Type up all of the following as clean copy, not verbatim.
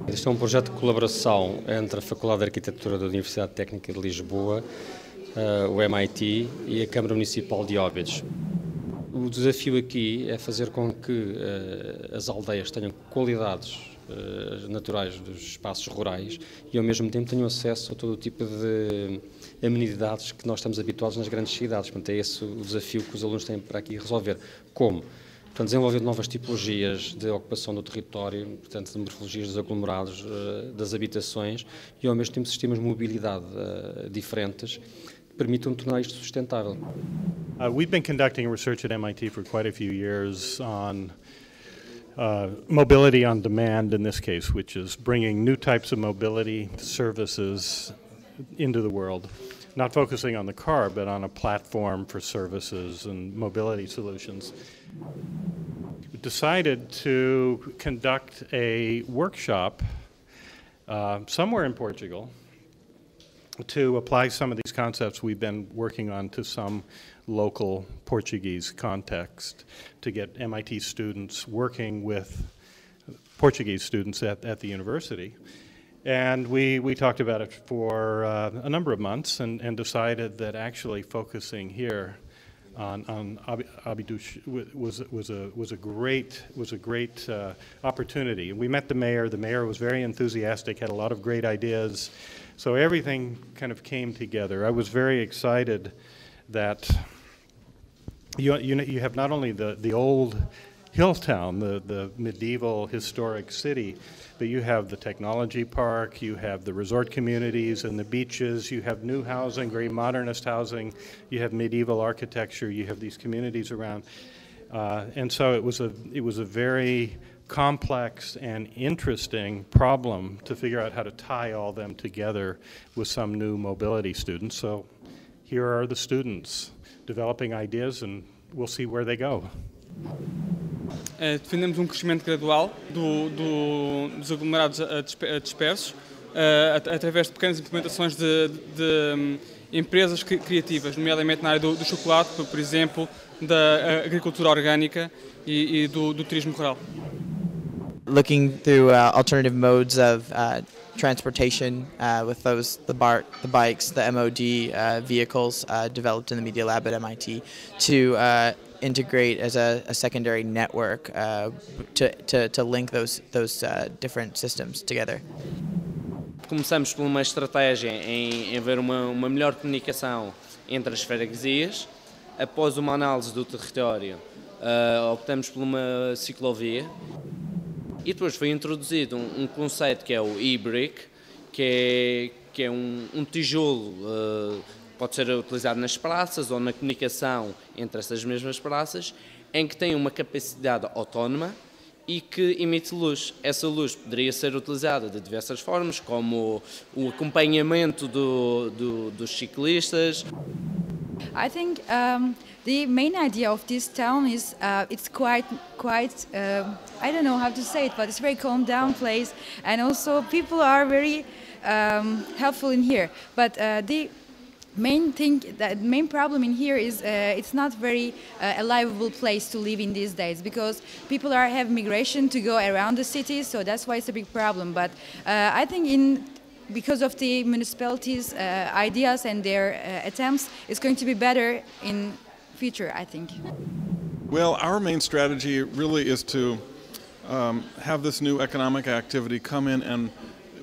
Este é um projeto de colaboração entre a Faculdade de Arquitetura da Universidade Técnica de Lisboa, o MIT e a Câmara Municipal de Óbidos. O desafio aqui é fazer com que as aldeias tenham qualidades naturais dos espaços rurais e ao mesmo tempo tenham acesso a todo o tipo de amenidades que nós estamos habituados nas grandes cidades. Portanto, é esse o desafio que os alunos têm para aqui resolver. Como? Portanto, desenvolver novas tipologias de ocupação do território, portanto, de morfologias dos aglomerados, das habitações e ao mesmo tempo sistemas de mobilidade diferentes que permitam tornar isto sustentável. We've been conducting research at MIT for quite a few years on mobility on demand in this case, which is bringing new types of mobility services into the world, not focusing on the car, but on a platform for services and mobility solutions. We decided to conduct a workshop somewhere in Portugal to apply some of these concepts we've been working on to some local Portuguese context, to get MIT students working with Portuguese students at the university. And we talked about it for a number of months and decided that actually focusing here on Óbidos was a great opportunity. We met the mayor. The mayor was very enthusiastic, had a lot of great ideas. So everything kind of came together. I was very excited that you have not only the old hill town, the medieval historic city, but you have the technology park, you have the resort communities and the beaches, you have new housing, very modernist housing, you have medieval architecture, you have these communities around. And so it was a very complex and interesting problem to figure out how to tie all them together with some new mobility students. So here are the students developing ideas, and we'll see where they go. Defendemos crescimento gradual dos aglomerados dispersos através de pequenas implementações de empresas criativas, nomeadamente na área do chocolate, por exemplo, da agricultura orgânica e do turismo rural. Looking through alternative modes of transportation with the bikes, the MOD vehicles developed in the Media Lab at MIT to integrate as a secondary network to link those different systems together. Começamos por uma estratégia em haver uma melhor comunicação entre as freguesias. Após uma análise do território, optamos por uma ciclovia. E depois foi introduzido um conceito que é o e-brick, que é um tijolo, pode ser utilizado nas praças ou na comunicação entre essas mesmas praças, em que tem uma capacidade autónoma e que emite luz. Essa luz poderia ser utilizada de diversas formas, como o acompanhamento dos ciclistas. I think the main idea of this town is it's quite I don't know how to say it, but it's a very calm down place, and also people are very helpful in here. But the main problem in here is it's not very a livable place to live in these days, because people have migration to go around the city, so that's why it's a big problem. But I think because of the municipalities' ideas and their attempts, it's going to be better in future, I think. Well, our main strategy really is to have this new economic activity come in and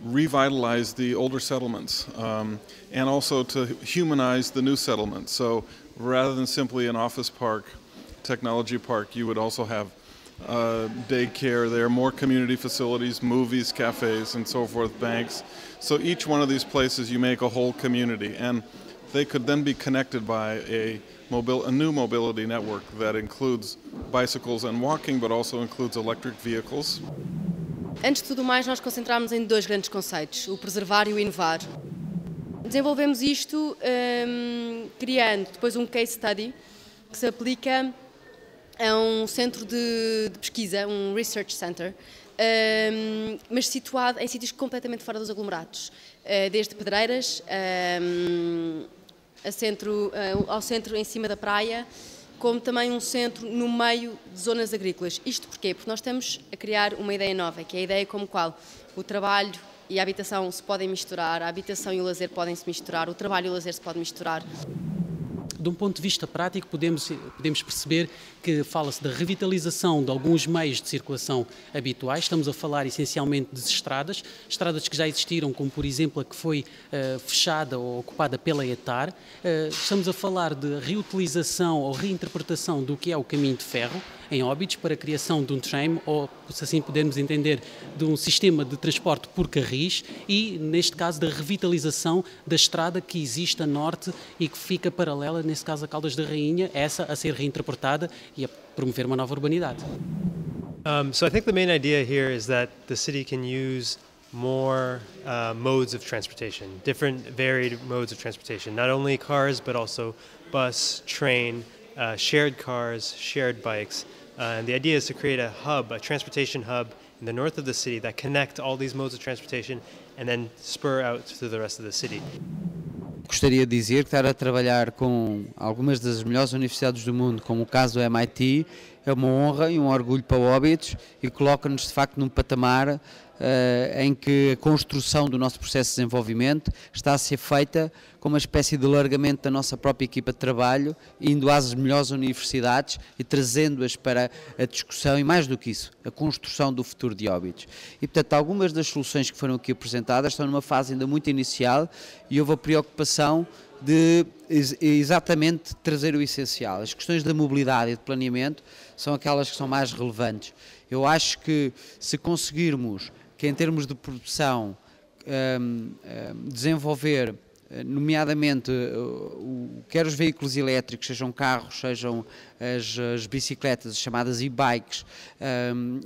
revitalize the older settlements, and also to humanize the new settlements. So rather than simply an office park, technology park, you would also have daycare there, more community facilities, movies, cafes, and so forth, banks. So each one of these places you make a whole community, and they could then be connected by a new mobility network that includes bicycles and walking, but also includes electric vehicles. Antes de tudo mais, nós concentramos em dois grandes conceitos, o preservar e o inovar. Desenvolvemos isto criando depois um case study que se aplica a um centro de pesquisa, um research center, mas situado em sítios completamente fora dos aglomerados, desde Pedreiras ao centro em cima da praia como também um centro no meio de zonas agrícolas. Isto porquê? Porque nós estamos a criar uma ideia nova, que é a ideia como qual o trabalho e a habitação se podem misturar, a habitação e o lazer podem se misturar, o trabalho e o lazer se podem misturar. De um ponto de vista prático, podemos perceber que fala-se da revitalização de alguns meios de circulação habituais. Estamos a falar essencialmente de estradas que já existiram, como por exemplo a que foi fechada ou ocupada pela ETAR. Estamos a falar de reutilização ou reinterpretação do que é o caminho de ferro em Óbidos para a criação de um tram, ou se assim pudermos entender, de um sistema de transporte por carris e, neste caso, da revitalização da estrada que existe a norte e que fica paralela, nesse caso, a Caldas da Rainha, essa a ser reinterpretada e a promover uma nova urbanidade. So I think the main idea here is that the city can use more modes of transportation, different varied modes of transportation, not only cars but also bus, train, shared cars, shared bikes. And the idea is to create a hub, a transportation hub in the north of the city that connect all these modes of transportation and then spur out to the rest of the city. Gostaria de dizer que estar a trabalhar com algumas das melhores universidades do mundo, como o caso do MIT, é uma honra e um orgulho para Óbidos e coloca-nos de facto num patamar em que a construção do nosso processo de desenvolvimento está a ser feita com uma espécie de alargamento da nossa própria equipa de trabalho, indo às melhores universidades e trazendo-as para a discussão e, mais do que isso, a construção do futuro de Óbidos. E, portanto, algumas das soluções que foram aqui apresentadas estão numa fase ainda muito inicial e houve a preocupação de exatamente trazer o essencial. As questões da mobilidade e de planeamento são aquelas que são mais relevantes. Eu acho que se conseguirmos que em termos de produção desenvolver nomeadamente quer os veículos elétricos, sejam carros, sejam as bicicletas, as chamadas e-bikes,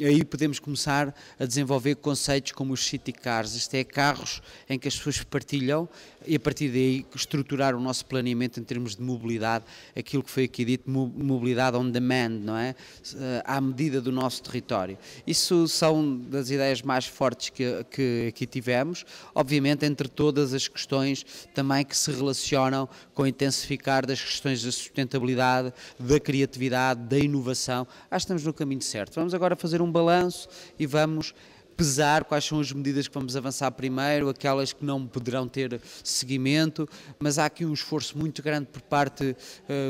aí podemos começar a desenvolver conceitos como os city cars, isto é, carros em que as pessoas partilham e a partir daí estruturar o nosso planeamento em termos de mobilidade, aquilo que foi aqui dito, mobilidade on demand, não é? À medida do nosso território. Isso são das ideias mais fortes que aqui tivemos, obviamente entre todas as questões também que se relacionam com o intensificar das questões da sustentabilidade, da criatividade, da inovação. Acho que estamos no caminho certo. Vamos agora fazer um balanço e vamos pesar quais são as medidas que vamos avançar primeiro, aquelas que não poderão ter seguimento, mas há aqui um esforço muito grande por parte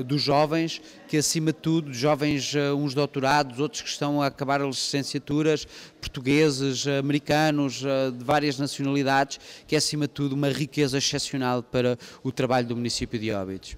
dos jovens, que acima de tudo, jovens, uns doutorados, outros que estão a acabar as licenciaturas, portugueses, americanos, de várias nacionalidades, que é acima de tudo uma riqueza excepcional para o trabalho do município de Óbidos.